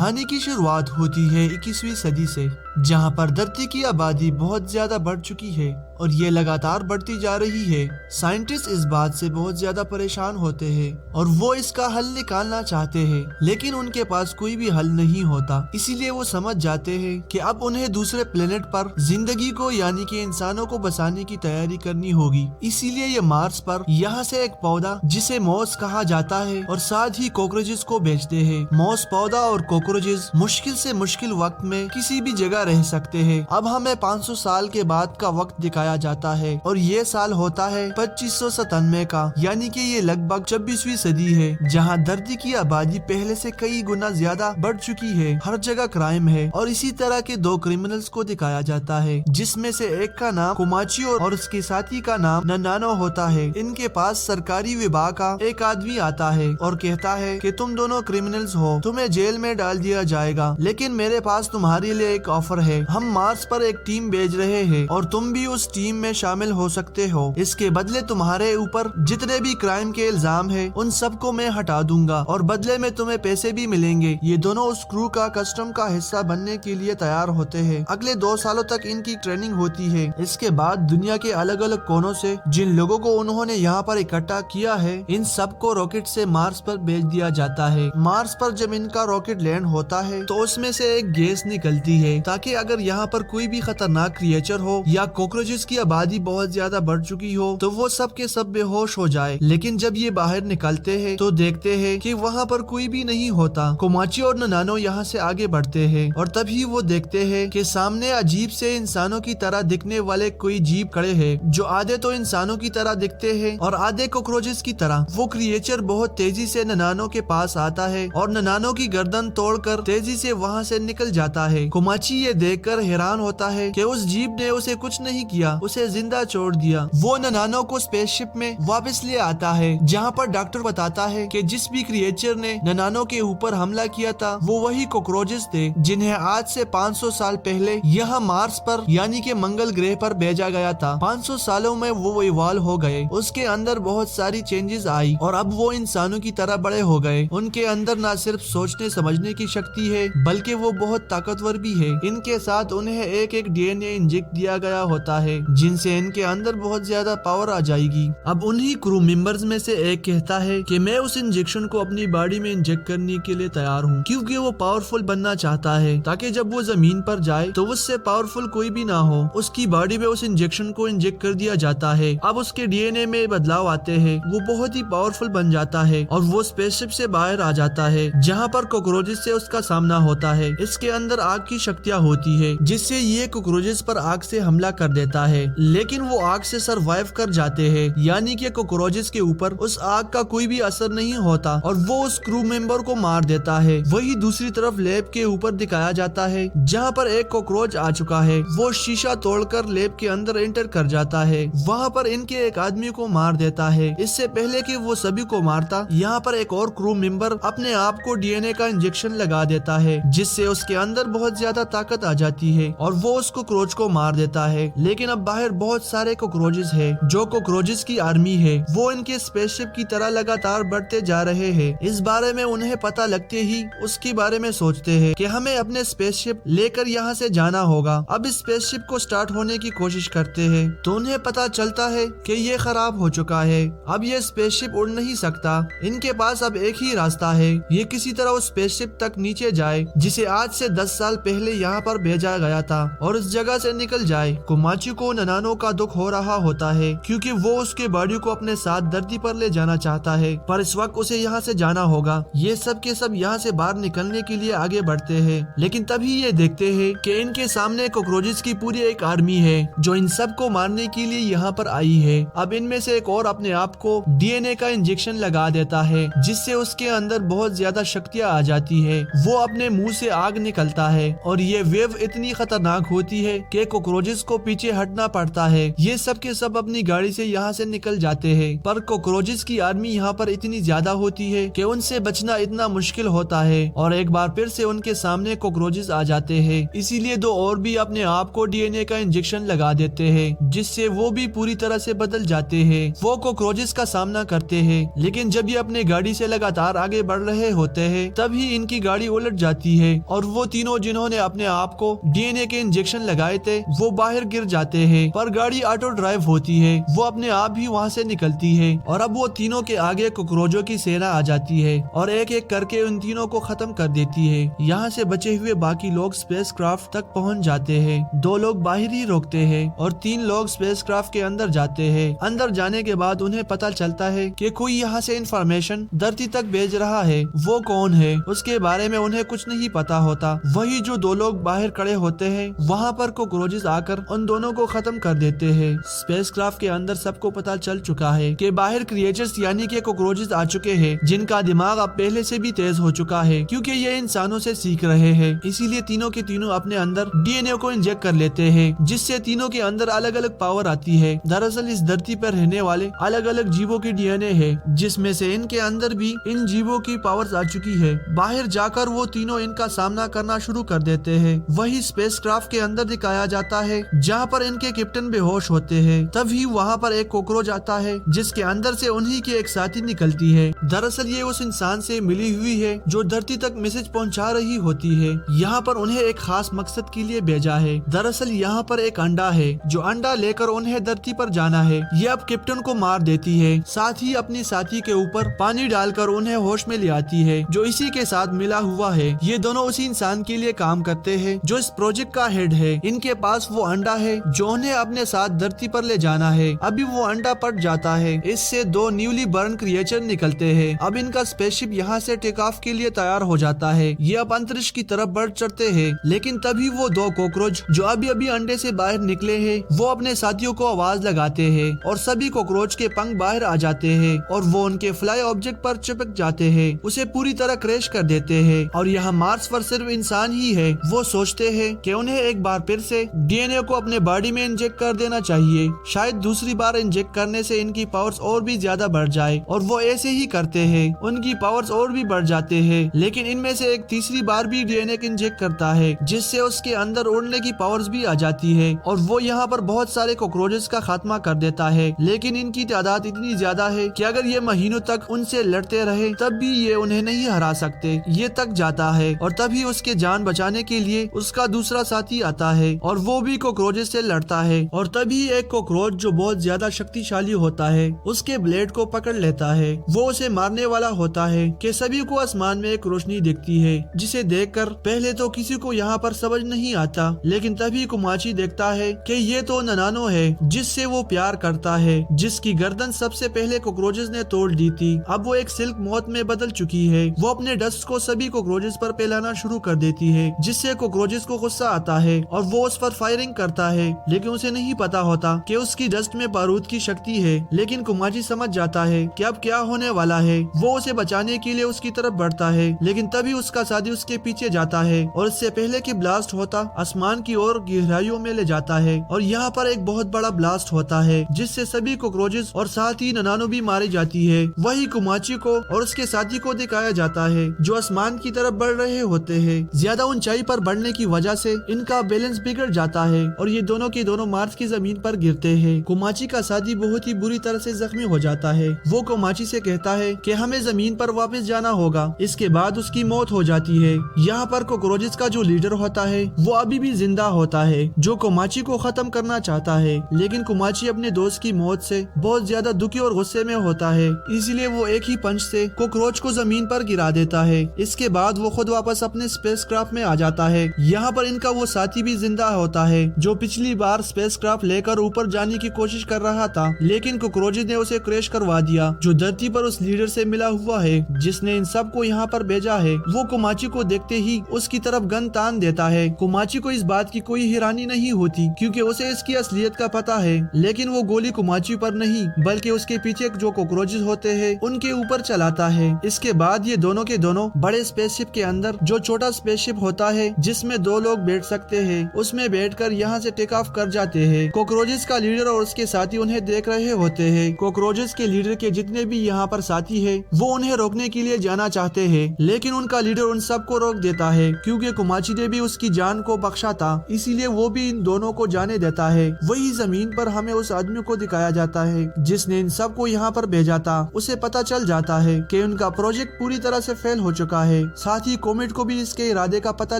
कहानी की शुरुआत होती है 21वीं सदी से, जहां पर धरती की आबादी बहुत ज्यादा बढ़ चुकी है और ये लगातार बढ़ती जा रही है। साइंटिस्ट इस बात से बहुत ज्यादा परेशान होते हैं और वो इसका हल निकालना चाहते हैं, लेकिन उनके पास कोई भी हल नहीं होता। इसीलिए वो समझ जाते हैं कि अब उन्हें दूसरे प्लेनेट पर जिंदगी को यानी कि इंसानों को बसाने की तैयारी करनी होगी। इसीलिए ये मार्स पर यहाँ से एक पौधा जिसे मॉस कहा जाता है और साथ ही कॉकरोचेस को भेजते हैं। मॉस पौधा और कॉकरोचेस मुश्किल से मुश्किल वक्त में किसी भी जगह रह सकते हैं। अब हमें 500 साल के बाद का वक्त दिखाया जाता है और ये साल होता है 2597 का, यानी कि ये लगभग 26वीं सदी है, जहाँ धरती की आबादी पहले से कई गुना ज्यादा बढ़ चुकी है। हर जगह क्राइम है और इसी तरह के दो क्रिमिनल्स को दिखाया जाता है, जिसमें से एक का नाम कोमाची और उसके साथी का नाम ननानो होता है। इनके पास सरकारी विभाग का एक आदमी आता है और कहता है कि तुम दोनों क्रिमिनल्स हो, तुम्हें जेल में डाल दिया जाएगा, लेकिन मेरे पास तुम्हारे लिए एक ऑफर है। हम मार्स पर एक टीम भेज रहे हैं और तुम भी उस टीम में शामिल हो सकते हो। इसके बदले तुम्हारे ऊपर जितने भी क्राइम के इल्जाम है उन सबको मैं हटा दूंगा और बदले में तुम्हें पैसे भी मिलेंगे। ये दोनों उस क्रू का कस्टम का हिस्सा बनने के लिए तैयार होते हैं। अगले 2 सालों तक इनकी ट्रेनिंग होती है। इसके बाद दुनिया के अलग अलग कोनों से जिन लोगों को उन्होंने यहाँ पर इकट्ठा किया है, इन सबको रॉकेट से मार्स पर भेज दिया जाता है। मार्स पर जब इनका रॉकेट लैंड होता है तो उसमें से एक गैस निकलती है, ताकि अगर यहाँ पर कोई भी खतरनाक क्रिएचर हो या कॉकरोचेस की आबादी बहुत ज्यादा बढ़ चुकी हो तो वो सब के सब बेहोश हो जाए। लेकिन जब ये बाहर निकलते हैं तो देखते हैं कि वहाँ पर कोई भी नहीं होता। कोमाची और ननानो यहाँ से आगे बढ़ते हैं और तभी वो देखते हैं कि सामने अजीब से इंसानों की तरह दिखने वाले कोई जीव खड़े हैं, जो आधे तो इंसानों की तरह दिखते हैं और आधे कॉकरोचेस की तरह। वो क्रिएचर बहुत तेजी से ननानो के पास आता है और ननानो की गर्दन तोड़कर तेजी से वहाँ से निकल जाता है। कोमाची ये देखकर हैरान होता है कि उस जीव ने उसे कुछ नहीं किया, उसे जिंदा छोड़ दिया। वो ननानो को स्पेसशिप में वापस ले आता है, जहाँ पर डॉक्टर बताता है कि जिस भी क्रिएचर ने ननानो के ऊपर हमला किया था वो वही कॉकरोचेस थे, जिन्हें आज से 500 साल पहले यहाँ मार्स पर यानी कि मंगल ग्रह पर भेजा गया था। 500 सालों में वो इवॉल्व हो गए, उसके अंदर बहुत सारी चेंजेस आई और अब वो इंसानों की तरह बड़े हो गए। उनके अंदर न सिर्फ सोचने समझने की शक्ति है बल्कि वो बहुत ताकतवर भी है। इनके साथ उन्हें एक डीएनए इंजेक्ट दिया गया होता है, जिनसे इनके अंदर बहुत ज्यादा पावर आ जाएगी। अब उन्हीं क्रू मेंबर्स में से एक कहता है कि मैं उस इंजेक्शन को अपनी बॉडी में इंजेक्ट करने के लिए तैयार हूँ, क्योंकि वो पावरफुल बनना चाहता है, ताकि जब वो जमीन पर जाए तो उससे पावरफुल कोई भी ना हो। उसकी बॉडी में उस इंजेक्शन को इंजेक्ट कर दिया जाता है। अब उसके डीएनए में बदलाव आते हैं, वो बहुत ही पावरफुल बन जाता है और वो स्पेसशिप से बाहर आ जाता है, जहाँ पर कॉकरोचेस से उसका सामना होता है। इसके अंदर आग की शक्तियाँ होती है, जिससे ये कॉकरोचेस पर आग से हमला कर देता है, लेकिन वो आग से सरवाइव कर जाते हैं, यानी कि कॉकरोचेस के ऊपर उस आग का कोई भी असर नहीं होता और वो उस क्रू मेंबर को मार देता है। वही दूसरी तरफ लैब के ऊपर दिखाया जाता है, जहाँ पर एक कॉकरोच आ चुका है। वो शीशा तोड़कर लैब के अंदर एंटर कर जाता है, वहाँ पर इनके एक आदमी को मार देता है। इससे पहले कि वो सभी को मारता, यहाँ पर एक और क्रू मेंबर अपने आप को डीएनए का इंजेक्शन लगा देता है, जिससे उसके अंदर बहुत ज्यादा ताकत आ जाती है और वो उस कॉकरोच को मार देता है। लेकिन अब बाहर बहुत सारे कॉकरोचेस है, जो कॉकरोचेस की आर्मी है। वो इनके स्पेसशिप की तरह लगातार बढ़ते जा रहे हैं। इस बारे में उन्हें पता लगते ही उसके बारे में सोचते हैं कि हमें अपने स्पेसशिप लेकर यहाँ से जाना होगा। अब इस स्पेसशिप को स्टार्ट होने की कोशिश करते हैं तो उन्हें पता चलता है कि ये खराब हो चुका है। अब ये स्पेसशिप उड़ नहीं सकता। इनके पास अब एक ही रास्ता है, ये किसी तरह उस स्पेसशिप तक नीचे जाए, जिसे आज से 10 साल पहले यहाँ पर भेजा गया था, और उस जगह से निकल जाए। कोमाची को ननानो का दुख हो रहा होता है, क्योंकि वो उसके बॉडी को अपने साथ धरती पर ले जाना चाहता है, पर इस वक्त उसे यहाँ से जाना होगा। ये सब के सब यहाँ से बाहर निकलने के लिए आगे बढ़ते हैं, लेकिन तभी ये देखते हैं कि इनके सामने कॉकरोचेस की पूरी एक आर्मी है, जो इन सब को मारने के लिए यहाँ पर आई है। अब इनमें से एक और अपने आप को डीएनए का इंजेक्शन लगा देता है, जिससे उसके अंदर बहुत ज्यादा शक्तियाँ आ जाती है। वो अपने मुंह से आग निकलता है और ये वेव इतनी खतरनाक होती है कि कॉकरोचेस को पीछे हटना पड़ता है। ये सब के सब अपनी गाड़ी से यहाँ से निकल जाते हैं, पर कॉकरोचेस की आर्मी यहाँ पर इतनी ज्यादा होती है कि उनसे बचना इतना मुश्किल होता है और एक बार फिर से उनके सामने कॉकरोचेस आ जाते हैं। इसीलिए दो और भी अपने आप को डीएनए का इंजेक्शन लगा देते हैं, जिससे वो भी पूरी तरह से बदल जाते हैं। वो कॉकरोचेस का सामना करते हैं, लेकिन जब ये अपने गाड़ी से लगातार आगे बढ़ रहे होते हैं तभी इनकी गाड़ी उलट जाती है और वो तीनों जिन्होंने अपने आप को DNA के इंजेक्शन लगाए थे वो बाहर गिर जाते हैं, पर गाड़ी ऑटो ड्राइव होती है, वो अपने आप ही वहाँ से निकलती है और अब वो तीनों के आगे कॉकरोचों की सेना आ जाती है और एक एक करके उन तीनों को खत्म कर देती है। यहाँ से बचे हुए बाकी लोग स्पेस क्राफ्ट तक पहुँच जाते हैं। 2 लोग बाहर ही रोकते हैं और 3 लोग स्पेस क्राफ्ट के अंदर जाते हैं। अंदर जाने के बाद उन्हें पता चलता है कि कोई यहाँ से इंफॉर्मेशन धरती तक भेज रहा है। वो कौन है उसके बारे में उन्हें कुछ नहीं पता होता। वही जो 2 लोग बाहर खड़े होते हैं वहाँ पर कॉकरोचेस आकर उन दोनों को खत्म कर देते हैं। स्पेस क्राफ्ट के अंदर सबको पता चल चुका है कि बाहर क्रिएचर्स यानी कि कॉकरोचेस आ चुके हैं जिनका दिमाग अब पहले से भी तेज हो चुका है क्योंकि ये इंसानों से सीख रहे हैं। इसीलिए तीनों के तीनों अपने अंदर DNA को इंजेक्ट कर लेते हैं जिससे तीनों के अंदर अलग अलग पावर आती है। दरअसल इस धरती पर रहने वाले अलग अलग जीवों की DNA है जिसमें से इनके अंदर भी इन जीवों की पावर्स आ चुकी है। बाहर जाकर वो तीनों इनका सामना करना शुरू कर देते हैं। वही स्पेस क्राफ्ट के अंदर दिखाया जाता है जहाँ पर इनके कैप्टन बेहोश होते हैं। तभी वहाँ पर एक कॉकरोच आता है जिसके अंदर से उन्हीं की एक साथी निकलती है। दरअसल ये उस इंसान से मिली हुई है जो धरती तक मैसेज पहुँचा रही होती है। यहाँ पर उन्हें एक खास मकसद के लिए भेजा है। दरअसल यहाँ पर एक अंडा है जो अंडा लेकर उन्हें धरती पर जाना है। ये अब कैप्टन को मार देती है, साथ ही अपनी साथी के ऊपर पानी डालकर उन्हें होश में ले आती है जो इसी के साथ मिला हुआ है। ये दोनों उसी इंसान के लिए काम करते हैं जो इस प्रोजेक्ट का हेड है। इनके पास वो अंडा है जो उन्हें अपने साथ धरती पर ले जाना है। अभी वो अंडा पट जाता है, इससे 2 न्यूली बर्न क्रिएचर निकलते हैं। अब इनका स्पेसशिप यहाँ से टेक ऑफ के लिए तैयार हो जाता है। ये अब अंतरिक्ष की तरफ बढ़ चढ़ते हैं, लेकिन तभी वो 2 कॉकरोच जो अभी अभी अंडे से बाहर निकले हैं वो अपने साथियों को आवाज लगाते हैं और सभी कॉकरोच के पंख बाहर आ जाते हैं और वो उनके फ्लाई ऑब्जेक्ट पर चिपक जाते हैं, उसे पूरी तरह क्रैश कर देते हैं। और यहाँ मार्स पर सिर्फ इंसान ही है। वो सोचते हैं कि उन्हें एक बार फिर से DNA को अपने बॉडी में इंजेक्ट कर देना चाहिए। शायद दूसरी बार इंजेक्ट करने से इनकी पावर्स और भी ज्यादा बढ़ जाए और वो ऐसे ही करते हैं। उनकी पावर्स और भी बढ़ जाते हैं, लेकिन इनमें से एक तीसरी बार भी DNA इंजेक्ट करता है जिससे उसके अंदर उड़ने की पावर्स भी आ जाती है और वो यहाँ पर बहुत सारे कॉकरोचेस का खात्मा कर देता है। लेकिन इनकी तादाद इतनी ज्यादा है कि अगर ये महीनों तक उनसे लड़ते रहे तब भी ये उन्हें नहीं हरा सकते। ये तक जाता है और तभी उसके जान बचाने के लिए उसका दूसरा साथी आता है और वो भी कॉकरोचेस से लड़ता है। और तभी एक कॉकरोच जो बहुत ज्यादा शक्तिशाली होता है उसके ब्लेड को पकड़ लेता है। वो उसे मारने वाला होता है कि सभी को आसमान में एक रोशनी दिखती है जिसे देखकर पहले तो किसी को यहाँ पर समझ नहीं आता, लेकिन तभी कुमाची देखता है कि ये तो ननानो है जिससे वो प्यार करता है, जिसकी गर्दन सबसे पहले कॉकरोचेस ने तोड़ दी थी। अब वो एक सिल्क मौत में बदल चुकी है। वो अपने डस्ट को सभी कॉकरोचेस पर फैलाना शुरू कर देती है जिससे कॉकरोचेस को गुस्सा आता है और वो उस पर फायरिंग करता है, लेकिन उसे नहीं पता होता कि उसकी डस्ट में बारूद की शक्ति है। लेकिन कुमाची समझ जाता है कि अब क्या होने वाला है। वो उसे बचाने के लिए उसकी तरफ बढ़ता है, लेकिन तभी उसका साथी उसके पीछे जाता है और इससे पहले कि ब्लास्ट होता आसमान की ओर गहराइयों में ले जाता है। और यहाँ पर एक बहुत बड़ा ब्लास्ट होता है जिससे सभी कॉकरोचेस और साथ ही ननानो भी मारी जाती है। वही कुमाची को और उसके साथी को दिखाया जाता है जो आसमान की तरफ बढ़ रहे होते हैं। ज्यादा ऊंचाई पर बढ़ने की वजह से इनका बैलेंस बिगड़ जाता है और ये दोनों के दोनों मार्स की जमीन पर गिरते हैं। कुमाची का साथी बहुत ही बुरी तरह से जख्मी हो जाता है। वो कुमाची से कहता है कि हमें जमीन पर वापस जाना होगा। इसके बाद उसकी मौत हो जाती है। यहाँ पर कॉकरोचेस का जो लीडर होता है वो अभी भी जिंदा होता है जो कुमाची को खत्म करना चाहता है, लेकिन कुमाची अपने दोस्त की मौत से बहुत ज्यादा दुखी और गुस्से में होता है, इसलिए वो एक ही पंच से कॉकरोच को जमीन पर गिरा देता है। इसके बाद वो खुद वापस अपने स्पेसक्राफ्ट में आ जाता है। यहाँ पर इनका वो साथी भी जिंदा होता है जो पिछली बार स्पेसक्राफ्ट लेकर ऊपर जाने की कोशिश कर रहा था, लेकिन कॉकरोचेस ने उसे क्रैश करवा दिया जो धरती पर उस लीडर से मिला हुआ है जिसने इन सबको यहाँ पर भेजा है। वो कुमाची को देखते ही उसकी तरफ गन तान देता है। कुमाची को इस बात की कोई हैरानी नहीं होती क्योंकि उसे इसकी असलियत का पता है, लेकिन वो गोली कुमाची पर नहीं बल्कि उसके पीछे जो कॉकरोचेस होते हैं उनके ऊपर चलाता है। इसके बाद ये दोनों के दोनों बड़े स्पेसशिप के अंदर जो छोटा स्पेसशिप होता है जिसमें 2 लोग बैठ सकते हैं उसमें बैठकर यहाँ से टेक ऑफ कर जाते हैं। कॉकरोचेस का लीडर और उसके साथी उन्हें देख रहे होते हैं। कॉकरोचेस के लीडर के जितने भी यहाँ पर साथी है वो उन्हें रोकने के लिए जाना चाहते हैं, लेकिन उनका लीडर उन सबको रोक देता है क्योंकि कुमाची ने भी उसकी जान को बख्शा था, इसीलिए वो भी इन दोनों को जाने देता है। वही जमीन पर हमें उस आदमी को दिखाया जाता है जिसने इन सबको यहाँ पर भेजा था। उसे पता चल जाता है कि उनका प्रोजेक्ट पूरी तरह से फेल हो चुका है है। साथ ही कॉमेट को भी इसके इरादे का पता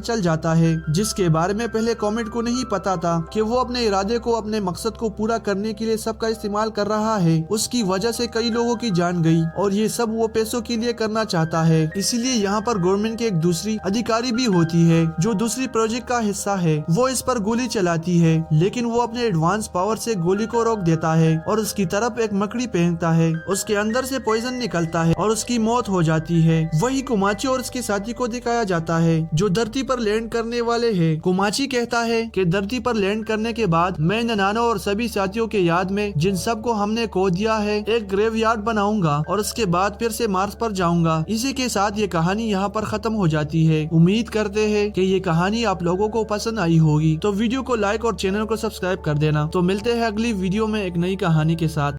चल जाता है, जिसके बारे में पहले कॉमेट को नहीं पता था कि वो अपने इरादे को, अपने मकसद को पूरा करने के लिए सबका इस्तेमाल कर रहा है। उसकी वजह से कई लोगों की जान गई और ये सब वो पैसों के लिए करना चाहता है। इसीलिए यहाँ पर गवर्नमेंट की एक दूसरी अधिकारी भी होती है जो दूसरी प्रोजेक्ट का हिस्सा है। वो इस पर गोली चलाती है, लेकिन वो अपने एडवांस पावर से गोली को रोक देता है और उसकी तरफ एक मकड़ी फेंकता है। उसके अंदर से पॉइजन निकलता है और उसकी मौत हो जाती है। वही कुमाची और उसके साथी को दिखाया जाता है जो धरती पर लैंड करने वाले हैं। कुमाची कहता है कि धरती पर लैंड करने के बाद मैं नानानो और सभी साथियों के याद में जिन सबको हमने खो दिया है एक ग्रेवयार्ड बनाऊंगा और उसके बाद फिर से मार्स पर जाऊंगा। इसी के साथ ये कहानी यहाँ पर खत्म हो जाती है। उम्मीद करते हैं कि ये कहानी आप लोगों को पसंद आई होगी, तो वीडियो को लाइक और चैनल को सब्सक्राइब कर देना। तो मिलते हैं अगली वीडियो में एक नई कहानी के साथ।